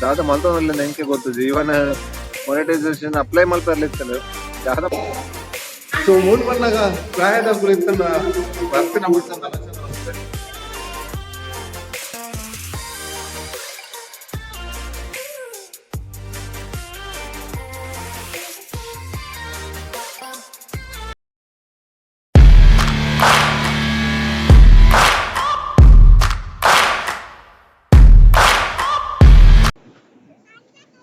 ದಾದ ಮಲ್ತೊಂದಿಲ್ಲ ನೆಂಕೆ ಗೊತ್ತು ಜೀವನ ಮೊನೆಟೈಸೇಷನ್ ಅಪ್ಲೈ ಮಲ್ಪರ್ಲಿತ್ತಲ್ಲ ದಾದ ಸೊ ಮೂಡ್ ಬಂದಾಗ ಪ್ರಾಯದ ಕುರಿತ ಬರ್ತಿನ ಬಿಡ್ತಂತ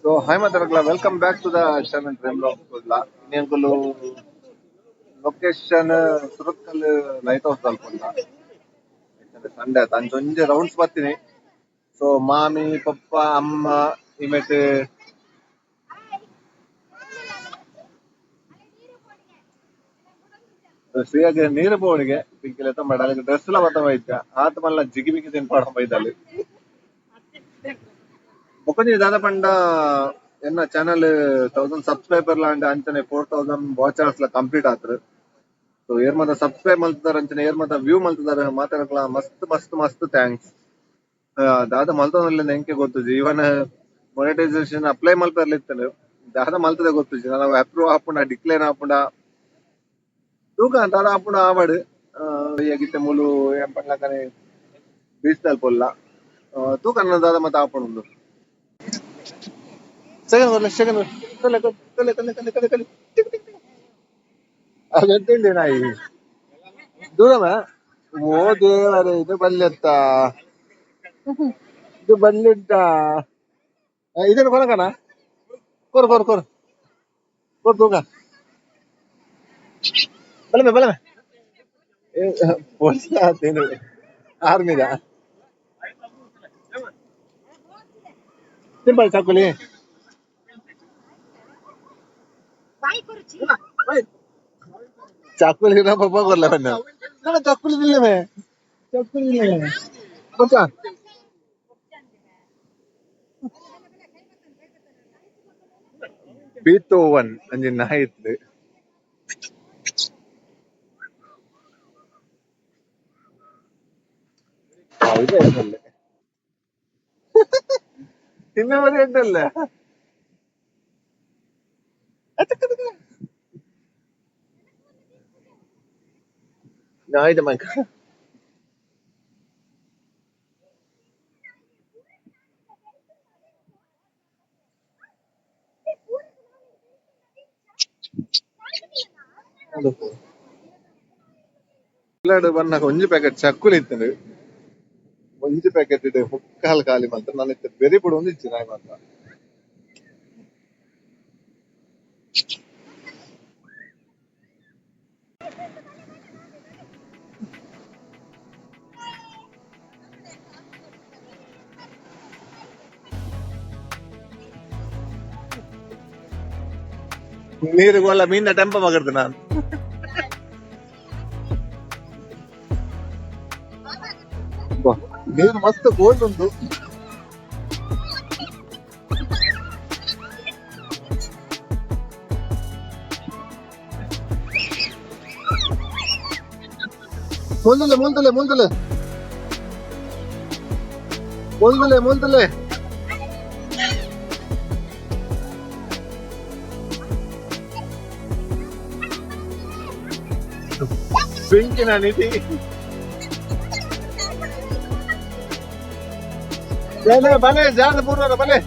So hi Mataragla, welcome back to the channel Dream of Kudla. Inengulu location Surathkal lighthouse alpunda. Sunday tan jonje rounds bartini. So mommy, papa, amma imete ಶ್ರೀಯಾಗೆ ನೀರು ಬೋಣಿಗೆ ಪಿಂಕಿಲೆತ್ತ ಮಾಡಲಿಕ್ಕೆ dress ಎಲ್ಲ ಬತ್ತ ಬೈತ ಆತ ಮಲ್ಲ ಜಿಗಿ ಬಿಗಿ ತಿನ್ಪಾಡ ಬೈದಲ್ಲಿ ಬೊಕೊಂಜಿ ದಾದ ಪಂಡ ಎನ್ನ ಚಾನಲ್ 1000 ಸಬ್ಸ್ಕ್ರೈಬರ್ ಲಾಂಡ್ ಅಂಚನೆ 4000 ವಾಚ್ ಅವರ್ಸ್ ಲ ಕಂಪ್ಲೀಟ್ ಆತ್ರು ಸೊ ಏರ್ ಮಾತ ಸಬ್ಸ್ಕ್ರೈಬ್ ಮಲ್ತಿದಾರ ಅಂಚನೆ ಏರ್ ಮಾತ ವ್ಯೂ ಮಲ್ತಿದಾರ ಮಾತಾಡಕ್ಲ ಮಸ್ತ್ ಮಸ್ತ್ ಮಸ್ತ್ ಥ್ಯಾಂಕ್ಸ್ ದಾದ ಮಲ್ತೊಂದಿಲ್ಲ ನೆಂಕೆ ಗೊತ್ತು ಜೀವನ ಮೊನೆಟೈಸೇಷನ್ ಅಪ್ಲೈ ಮಲ್ಪರ್ಲಿತ್ತಲ್ಲ ದಾದ ಮಲ್ತದೆ ಗೊತ್ತು ನಾವು ಅಪ್ರೂವ್ ಆಪುಂಡ ಡಿಕ್ಲೇರ್ ಆಪುಂಡ ತೂಕ ದಾದ ಆಪುಂಡ ಆವಡ್ ಯಾಗಿತ್ತೆ ಮೂಲು ಏನ್ ಪಂಡ್ಲಕನೆ ಬೀಚ್ದಲ್ಲಿ ಪೊಲ್ಲ ತೂಕ ದಾದ ಮತ್ತೆ ಆಪುಂಡು ಸೆಕೆಂಡ್ ಬರ್ಲೆ ಸೆಕೆಂಡ್ ಕಲೆ ಕಲೆ ಕಲೆ ಕಲೆ ಕಲೆ ಕಲೆ ಅದಂತೇಳಿ ನಾಯಿ ದೂರಮ ಓ ದೇವರೇ ಇದು ಬಲ್ಲೆತ್ತ ಇದು ಬಲ್ಲಿಂಟ ಇದನ್ನು ಕೊನಕನ ಕೊರು ಕೊರು ಕೊರು ಕೊರು ತೂಕ ಬಲಮೆ ಬಲಮೆ ಪೊಲೀಸ್ ಆತೇನು ಆರ್ಮಿದ ಸಿಂಪಲ್ ಚಾಕುಲಿ चाकुली ना पापा कर ला ना ना चाकुली दिले में चाकुली दिले में बच्चा बीतोवन अंजे नाइट ഇത് എന്നല്ലേ തിന്നെ മതി എന്നല്ലേ ഞാൻ ഇത് മൈക്ക് ಬನ್ನ ಒಂಜಿ ಪ್ಯಾಕೆಟ್ ಚಕ್ಕುಲಿ ಇತ್ತು ಒಂಜಿ ಪ್ಯಾಕೆಟ್ ಇದೆ ಮುಕ್ಕಾಲು ಖಾಲಿ ಮಾತ್ರ ನಾನು ಇತ್ತು ಬೆರಿ ಬಿಡು ಒಂದು ಇಚ್ಚಿ ನಾಯಿ ಮಾತ್ರ ನೀರು ಗೋಲ ಮೀನ ಟೆಂಪ ಮಗಡ್ದು ನಾನು ನೀರು ಮಸ್ತ್ ಕೋಲ್ಡ್ ಉಂಟು ಮುಂದಲೆ ಮುಂದಲೆ ಮುಂದಲೆ ಮುಂದಲೆ ಮುಂದಲೆ ಬೆಂಕಿನ ನಿಧಿ ಬಲೆ ಜಾದ ಪೂರ್ವ ಬಲೆ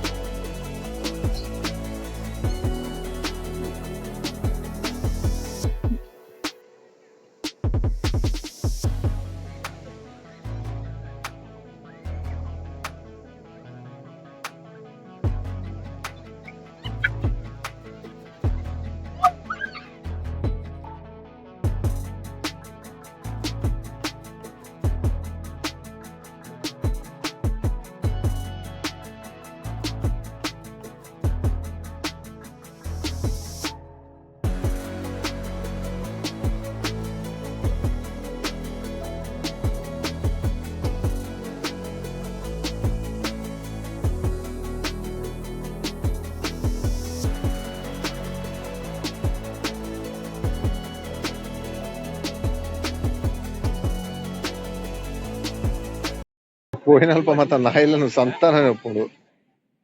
పోయినಲ್ಪ ಮತ್ತ ನಾಯಿలను ಸಂತಾನ ಒಪ್ಪುಡು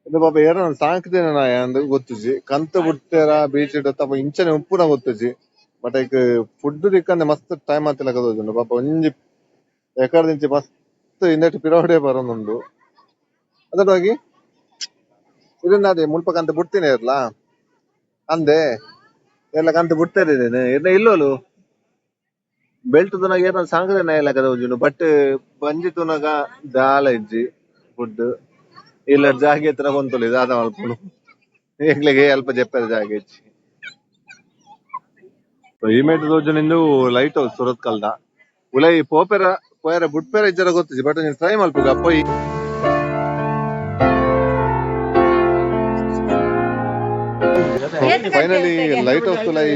ಇದು ಪಾಪ ಏನೋ ಸಾಂಕ್ದೇನೆ ನಾ ಅಂದ್ ಗೊತ್ತುಜಿ ಕಂತ ಬಿಡ್ತಾರ ಬೀಚ್ ಇಡತ್ತಪ್ಪ ಇಂಚನೆ ಉಪ್ಪುನ ಗೊತ್ತುಜಿ ಬಟ್ ಈಗ ಫುಡ್ ದಿಕ್ಕಂದೆ ಮಸ್ತ್ ಟೈಮ್ ಆತಿಲ್ಲ ಕದೋಜುಂಡು ಪಾಪ ಒಂಜಿ ಎಕರ್ದಿಂಚಿ ಮಸ್ತ್ ಇನ್ನೆಟ್ ಪಿರವಡೆ ಬರೋನುಂಡು ಅದರೊಳಗೆ ಇದನ್ನ ಅದೇ ಮುಲ್ಪ ಕಂತ ಬಿಡ್ತೀನಿ ಇರ್ಲಾ ಅಂದೆ ಎಲ್ಲ ಕಂತ ಬಿಡ್ತಾರೆ ಇದೇನೆ ಇಲ್ಲೋಲು ಬೆಲ್ಟ್ ತುನಗ ಏನೋ ಸಾಂಕ್ದೇನೆ ಇಲ್ಲ ಕದೋಜುಂಡು ಬಟ್ ಬಂಜಿ ತುನಗ ದಾಲ ಇಜ್ಜಿ ಫುಡ್ ಇಲ್ಲ ಜಾಗೆ ಹತ್ರ ಕೊಂತೊಲಿ ದಾದ ಮಲ್ಪುನು ಏಗ್ಲಿಗೆ ಅಲ್ಪ ಜಪ್ಪದ ಜಾಗ ಇಜ್ಜಿ ಈ ಮೇಟ್ ರೋಜನಿಂದು ಲೈಟ್ ಹೌಸ್ ಸುರತ್ಕಲ್ದ ಉಲೈ ಪೋಪೆರ ಪೋಯರ ಬುಟ್ಪೆರ ಇಜ್ಜರ ಗೊತ್ತಿಜಿ ಬಟ್ ನೀನು ಟ್ರೈ ಮಲ್ಪುಗ ಪೊಯ್ ಫೈನಲಿ ಲೈಟ್ ಹೌಸ್ ತುಲೈ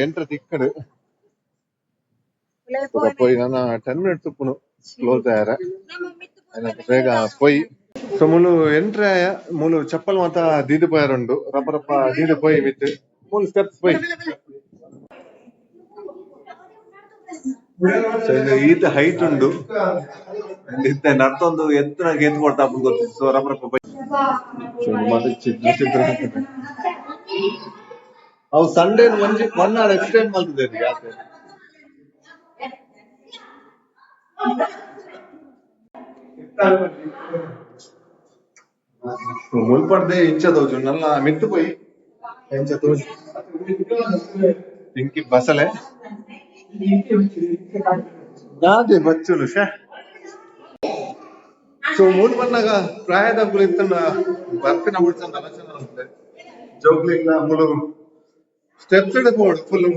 ಎಂಟ್ರ ತಿಕ್ಕಡು ಪೊಯ್ ನನ್ನ 10 ಮಿನಿಟ್ಸ್ ಉಪ್ಪುನು ಕ್ಲೋಸ್ ಆಯ್ರ ಬೇಗ ಪೊಯ್ ಸೊ ಮುಲು ಎಂಟ್ರೆ ಆಯ ಮುಲು ಚಪ್ಪಲ್ ಮಾತ ದೀದು ಪೋಯರುಂಡು ರಪ್ಪ ರಪ್ಪ ದೀದು ಪೊಯ್ ವಿತ್ ಮೂಲು ಸ್ಟೆಪ್ಸ್ ಪೊಯ್ ಸೊ ಇನ್ನು ಈತ ಹೈಟ್ ಉಂಡು ಇತ್ತೆ ನಡ್ತೊಂದು ಎತ್ತನಾಗ ಎತ್ತು ಕೊಡ್ತಾ ಗೊತ್ತು ಸೊ ರಪ್ಪ ರಪ್ಪ ಪೊಯ್ ಮತ್ತೆ ಚಿತ್ರ ಚಿತ್ರ ಅವು ಸಂಡೇ ಒಂಜಿ 1 ಅವರ್ ಎಕ್ಸ್ಟೆಂಡ್ ಮಾಡ್ತಿದ್ದೇನೆ ಯಾಕೆ ಮುಲ್ಪಡ್ದೆ ಇಂಚ ತೋಜು ನನ್ನ ಮಿತ್ತು ಪೋಯಿ ಇಂಚ ತೋಜು ಪಿಂಕಿ ಬಸಲೆ ನಾದೆ ಬಚ್ಚುಲು ಶೇ ಸೊ ಮೂಲ್ ಬಂದಾಗ ಪ್ರಾಯದ ಕುರಿತ ಬರ್ತಿನ ಬಿಡ್ಸಂತ ಆಲೋಚನೆ ಉಂಟು ಜೋಗ್ಲಿಲ್ಲ ಮುಳು ಸ್ಟೆಪ್ಸ್ ಹಿಡಿದು ಫುಲ್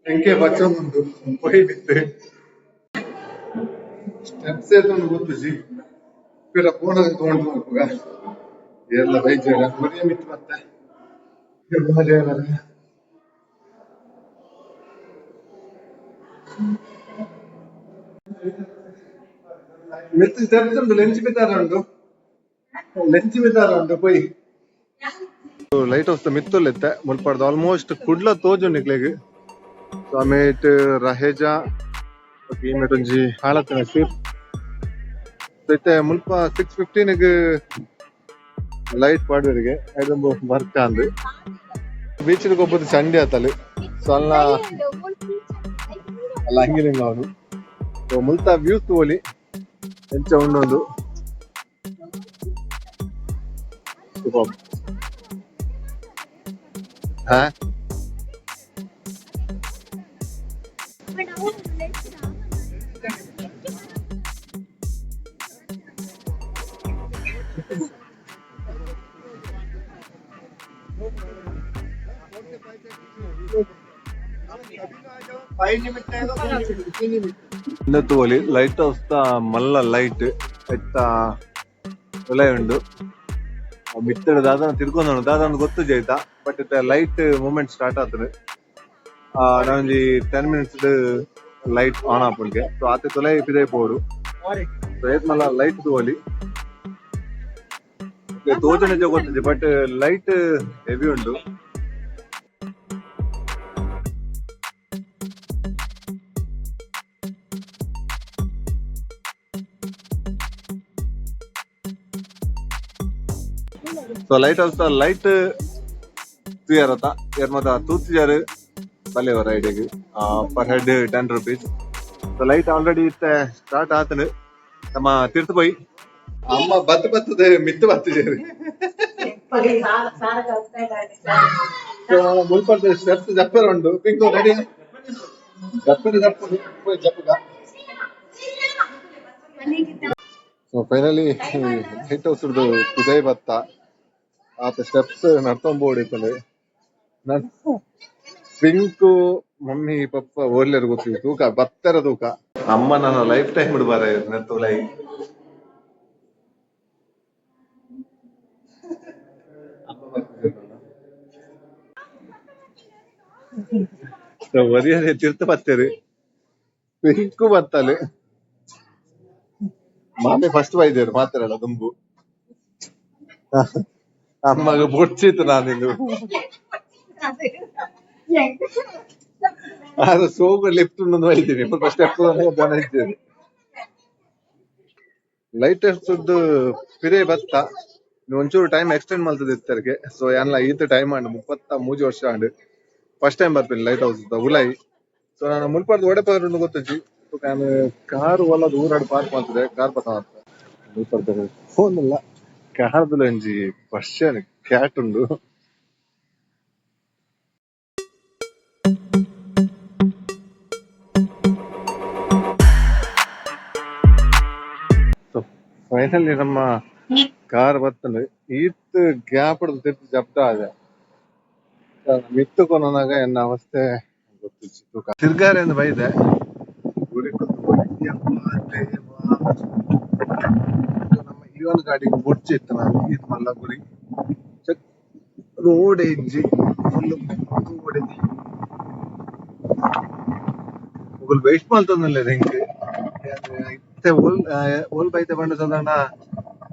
ಎಂಕೆ ಬಚ್ಚೊಂದುಂಟು ಪೊಯ್ ಬಿತ್ತೆ ಸ್ಟೆಪ್ಸ್ ಏತೊಂದು ಗೊತ್ತುಜಿ ಪಿರ ಫೋನ್ ತಗೊಂಡು ಹೋಗುವಾಗ ಎಲ್ಲ ಬೈಕ್ ಮರಿಯ ಮಿತ್ತು ಮತ್ತೆ ಮೆತ್ತು ಸ್ಟೆಪ್ಸ್ ಉಂಟು ಲೆಂಚ್ ಬಿದ್ದಾರ ಉಂಟು ಪೊಯ್ ಲೈಟ್ ಹೌಸ್ ಮಿತ್ತುಲ್ಲೆತ್ತೆ ಮುಲ್ಪಡ್ದು ಆಲ್ಮೋಸ್ಟ್ ಕುಡ್ಲ ತೋಜು ನಿಕ್ಲೆಗ್ ಆಮೇಟ್रहेजा ಈಮೇಟ್ ಒಂಜಿ ಹಾಳತ್ತಿನ ಶೀಪ್ ಇತ್ತೆ ಮುಲ್ಪ 6:15 ಲೈಟ್ ಪಾಡ್ವೆರಿಗೆ ಐದೊಂದು ಬರ್ಕ ಅಂದ್ ಬೀಚ್ ಗೊಬ್ಬದ ಚಂಡಿ ಆತಲ್ಲಿ ಸೊ ಅಲ್ಲ ಹಂಗಿಲ್ಲ ಅವನು ಸೊ ಮುಲ್ತ ವ್ಯೂಸ್ ತೋಲಿ ಎಂಚ ಉಂಡೊಂದು ಹಾ ಇನ್ನತ್ತು ಒಲಿ ಲೈಟ್ ಹೌಸ್ ಮಲ್ಲ ಲೈಟ್ ಎತ್ತ ಒಲೆ ಉಂಡು ಮಿತ್ತಡ ದಾದನ ತಿರ್ಕೊಂಡು ದಾದನ ಗೊತ್ತು ಜೈತ ಬಟ್ ಇತ್ತ ಲೈಟ್ ಮೂಮೆಂಟ್ ಸ್ಟಾರ್ಟ್ ಆಗ್ತದೆ ನಾನೊಂಜಿ 10 ಮಿನಿಟ್ಸ್ ಲೈಟ್ ಆನ್ ಆಪುಂಡೆ ಸೊ ಆತ ತೊಲೆ ಪಿದೆ ಪೋಡು ಸೊ ಏತ್ ಮಲ್ಲ ಲೈಟ್ ತೋಲಿ ತೋಜನೆ ಗೊತ್ತಿದೆ ಬಟ್ ಲೈಟ್ ಹೆವಿ ಉಂಡು ಸೊ ಲೈಟ್ ಹೌಸ್ ಲೈಟ್ ತೂಯರತ ಏರ್ಮದ ತೂತಿಜಾರು ಬಲ್ಲೆವ ರೈಡಿಗೆ per head 10 rupees so light already ಇತ್ತೆ ಸ್ಟಾರ್ಟ್ ಆತನು ನಮ್ಮ ತಿರ್ತು ಪೋಯಿ ಅಮ್ಮ ಬತ್ತದ ಮಿತ್ತು ಬತ್ತಿದೇರಿ ಮುಲ್ಪದ ಸ್ಟೆಪ್ಸ್ ಜಪ್ಪರ ಉಂಡು ಪಿಂಕು ರೆಡಿ ಜಪ್ಪಗ ಸೊ ಫೈನಲಿ ಲೈಟ್ ಹೌಸ್ ಕುದೈ ಬತ್ತ ಆತ ಸ್ಟೆಪ್ಸ್ ನಡ್ಕೊಂಬೋಡಿತ್ತಲೆ ಪಿಂಕು ಮಮ್ಮಿ ಪಪ್ಪ ಓರ್ಲೆರು ಗೊತ್ತಿತ್ತು ತೂಕ ಬತ್ತರ ತೂಕ ಅಮ್ಮ ನನ್ನ ಲೈಫ್ ಟೈಮ್ ಬಿಡ್ಬಾರ ನೆತ್ತುಲೈ ಒರಿಯದೆ ತಿರ್ತು ಬತ್ತೇರಿ ಪಿಂಕು ಬತ್ತಲೆ ಮಾಮಿ ಫಸ್ಟ್ ಬೈದೇರು ಮಾತಾಡಲ್ಲ ದುಂಬು ಅಮ್ಮಗ ಬೊಡ್ಸಿತ್ತು ನಾನಿಂದು ಆದ್ರೆ ಸೋಗು ಲಿಫ್ಟ್ ಬೈತೀನಿ ಸ್ವಲ್ಪ ಸ್ಟೆಪ್ ಜನ ಇದ್ದೇನೆ ಲೈಟ್ ಪಿರೇ ಬತ್ತ ಒಂಚೂರು ಟೈಮ್ ಎಕ್ಸ್ಟೆಂಡ್ ಮಾಡ್ತದೆ ಇರ್ತರ್ಗೆ. ಸೊ ಎಲ್ಲ ಈತ ಟೈಮ್ ಆಂಡ್ 33 ವರ್ಷ ಆಂಡ್ ಫಸ್ಟ್ ಟೈಮ್ ಬರ್ತೀನಿ ಲೈಟ್ ಹೌಸ್ ಉಲಾಯಿ. ಸೊ ನಾನು ಮುಲ್ಪಾಡ್ದು ಒಡೆಪರು ಗೊತ್ತಜ್ಜಿ. ನಾನು ಕಾರು ಒಲ್ಲ ದೂರ ಪಾರ್ಕ್ ಮಾಡ್ತದೆ ಕಾರ್ ಪತ್ತ ಮುಲ್ಪಾಡ್ದು ಫೋನ್ ಇಲ್ಲ ಕಾರ್ದುಲ ಒಂಜಿ ಕ್ವಶನ್ ಕ್ಯಾಟ್ ಉಂಡು. ಸೊ ಫೈನಲಿ ನಮ್ಮ ಕಾರ್ ಬರ್ತಂಡು ಈತ್ ಗ್ಯಾಪ್ ತಿರ್ತಿ ಜಪ್ತ ಆದ ಮಿತ್ತುಕೊನಾಗ ಎನ್ನ ಅವಸ್ಥೆ ಗೊತ್ತಿಜ್ಜಿ ತಿರ್ಗಾರೆ ಎಂದು ಬೈದೆ ಗುರಿ ನಮ್ಮ ಇವನ್ ಗಾಡಿ ಬುಡ್ಚಿ ಇತ್ತು ನಾನು ಇದು ಮಲ್ಲ ಗುರಿ ರೋಡ್ ಇಜ್ಜಿ ಫುಲ್ ರೋಡ್ ಇಜ್ಜಿ ಮುಗುಲ್ ವೇಸ್ಟ್ ಮಾಡ್ತಂದಿಲ್ಲ ಹೆಂಗ್ ಇತ್ತೆ ಓಲ್ ಬೈತೆ ಬಂಡ ಸಾಧಾರಣ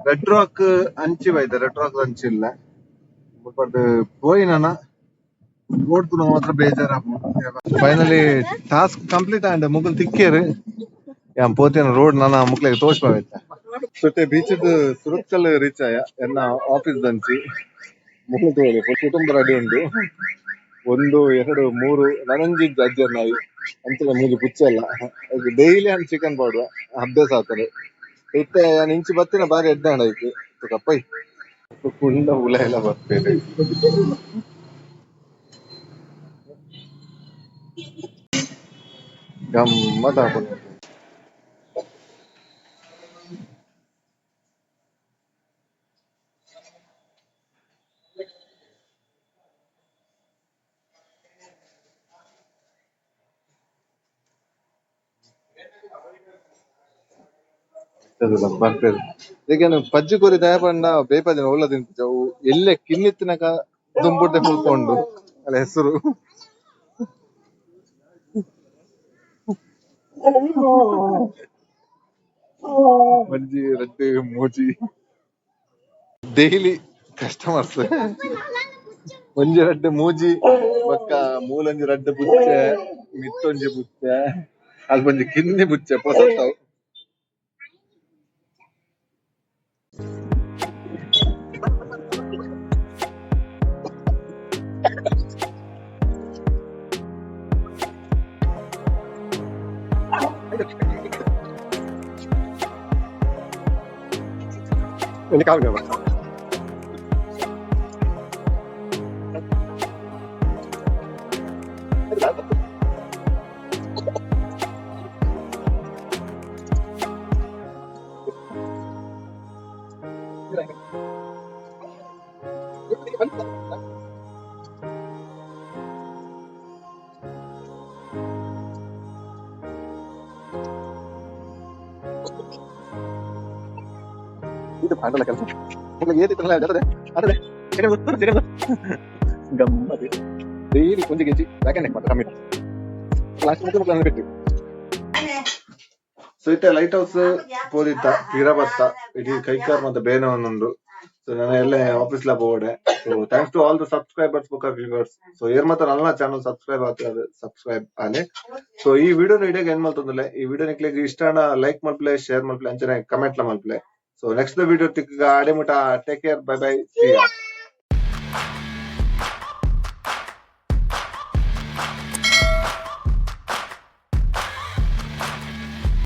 ರೆಡ್ ರಾಕ್ ಅಂಚಿ ಬೈತೆ ರೆಡ್ ರಾಕ್ ಅಂಚಿಲ್ಲ ಬಟ್ ಪೋಯಿನ ಓಡ್ತು ನಾವು ಮಾತ್ರ ಬೇಜಾರ. ಫೈನಲಿ ಟಾಸ್ಕ್ ಕಂಪ್ಲೀಟ್ ಆಂಡ್ ಮುಗುಲ್ ತಿಕ್ಕೇರು ಪೋತಿನ ರೋಡ್ ನನ್ನ ಮುಕ್ಲಿಗೆ ತೋರ್ಸ್ಪಾವೈತೆ. ಸೊಟ್ಟೆ ಬೀಚ್ ಸುರತ್ಕಲ್ ರೀಚ್ ಆಯ ಎನ್ನ ಆಫೀಸ್ ದಂಚಿ ಮುಗ್ಲು ತೋಳಿ ಕುಟುಂಬ ರೆಡಿ ಉಂಡು 1 2 3 ನನಂಜಿ ಅಜ್ಜರ್ ನಾಯಿ ಅಂಚನೆ ಮೂಜಿ ಪುಚ್ಚಲ್ಲ ಡೈಲಿ ಅಂಡ್ ಚಿಕನ್ ಪೌಡ್ರ ಅಭ್ಯಾಸ ಆಗ್ತದೆ ಇತ್ತೆ ನಾನು ಇಂಚಿ ಬತ್ತಿನ ಬಾರಿ ಎಡ್ಡಾಂಡ ಆಯ್ತು ಕಪ್ಪೈ ಕುಂಡ ಹುಳ ಎಲ್ಲ ಬರ್ತೇನೆ ಗಮ್ಮತ್ ಹಾಕೊಂಡು ಬರ್ತೇವೆ. ಈಗ ಪಜ್ಜಿ ಕೊರಿ ದಯ ಪಂಡ ಬೇಪದಿನ ಒಳ್ಳ ತಿಂತಿದ್ದವು ಎಲ್ಲೆ ಕಿನ್ನಿತ್ತಿನಕ ದುಂಬುಡ್ಡೆ ಕುಲ್ಕೊಂಡು ಅಲ್ಲ ಹೆಸರು ಮಂಜಿ ರಡ್ಡೆ ಮೂಜಿ ಡೈಲಿ ಕಸ್ಟಮರ್ಸ್ ಒಂಜಿ ರಡ್ಡೆ ಮೂಜಿ ಬೊಕ್ಕ ಮೂಲೊಂಜಿ ರಡ್ಡೆ ಬುಚ್ಚೆ ಮಿತ್ತೊಂಜಿ ಬುಚ್ಚೆ ಅಲ್ಪೊಂಜಿ ಕಿನ್ನಿ ಬುಚ್ಚೆ ಪೊಸತ್ತವು ini kau nggak itu pandang lah kan mungkin dia itu lah ada deh cekal gambar ini kunci kunci lagi nih mata kami langsung itu bukan lebih so ಇತ್ತೆ ಲೈಟ್ ಹೌಸ್ ಪೋದಿತ್ತ ಪಿರಬತ್ತ ಇಡೀ ಕೈಕಾರ್ ಮತ್ತೆ ಬೇನೆ ಒಂದೊಂದು so ನಾನು ಎಲ್ಲ ಆಫೀಸ್ ಲ ಬೋರ್ಡೆ so thanks to all the subscribers book viewers so ಏರ್ ಮಾತ್ರ ನನ್ನ ಚಾನಲ್ ಸಬ್ಸ್ಕ್ರೈಬ್ ಆಗ್ತದೆ ಸಬ್ಸ್ಕ್ರೈಬ್ ಆಲೆ ಸೊ ಈ ವಿಡಿಯೋ ಇಡೀಗೆ ಏನ್ ಮಾಡ್ತಂದಿಲ್ಲ ಈ ವಿಡಿಯೋ ನಿಕ್ಲಿಗೆ ಇಷ್ಟ ಲೈಕ್ ಮಾಡ್ಪ್ಲೆ ಶೇರ್ ಮಾಡ್ಪ್ಲೆ ಅಂಚನೆ ಕಮೆಂಟ್ ಲ ಮಾಡ್ಪ್ಲೆ ಸೊ ನೆಕ್ಸ್ಟ್ ವಿಡಿಯೋ ತಿಕ್ಕ ಆಡೆ ಮುಟ take care bye bye see you.